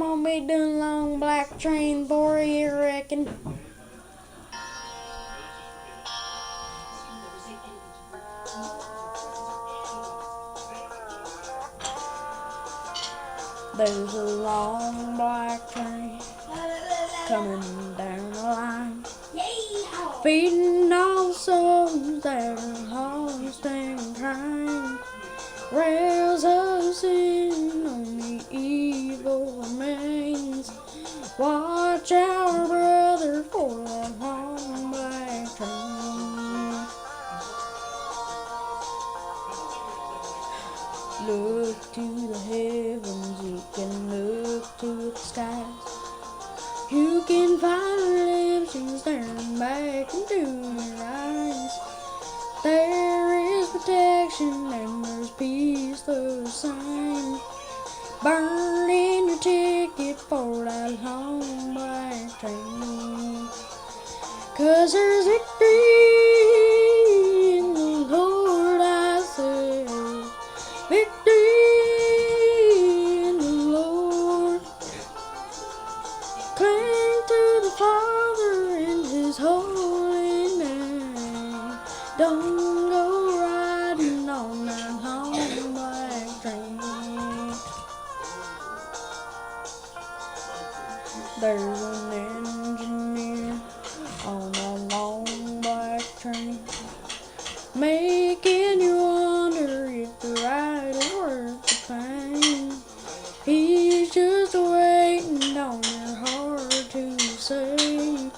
gonna be doing long black train for you, reckon? There's a long black train coming down the line, feeding all the souls that are lost and crying. Rails of sin on the evil remains. Watch out, brother, for that long black train. Look to the heavens, you can look to the skies. You can find redemption staring back into your eyes. There is protection and there's peace through the sign. Burn in your ticket for that long black train. 'Cause there's victory in the Lord, I say. Victory in the Lord. Cling to the Father in His holy name. Don't go riding on that long black train. There's an engineer on a long black train, making you wonder if the ride is worth the pain. He's just waiting on your heart to say,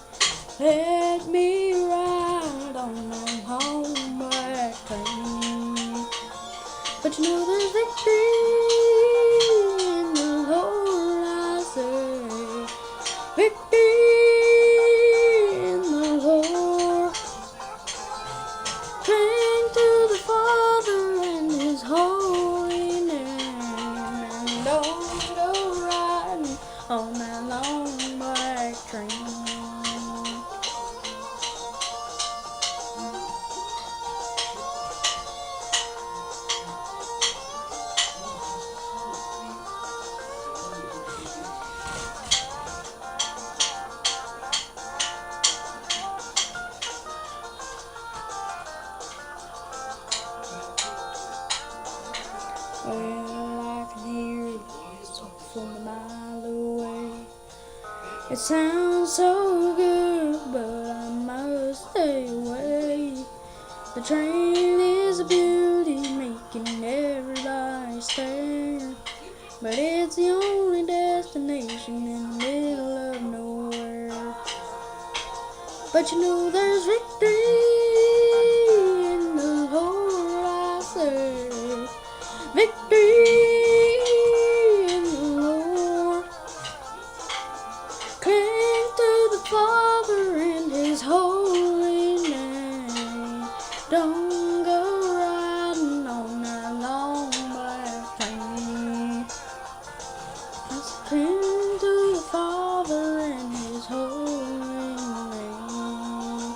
let me ride on a long black train. But you know there's victory in the Lord, I say. Victory in the Lord. Cling to the Father in His holy name. And don't go riding on that long black train. Well, I can hear it from a mile away. It sounds so good, but I must stay away. The train is a beauty, making everybody stare. But it's the only destination in the middle of nowhere. But you know there's victory in the Lord, I say. Victory in the Lord. Cling to the Father in His holy name. Don't go riding on that long black train. Let's cling to the Father in His holy name.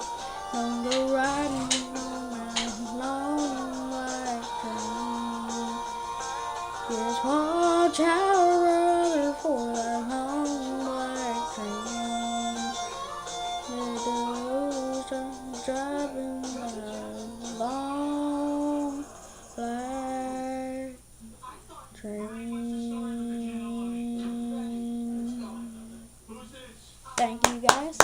Don't go riding on that long black train. Yes, watch out, brother, for that long black train. There goes driving that long black train. Thank you, guys.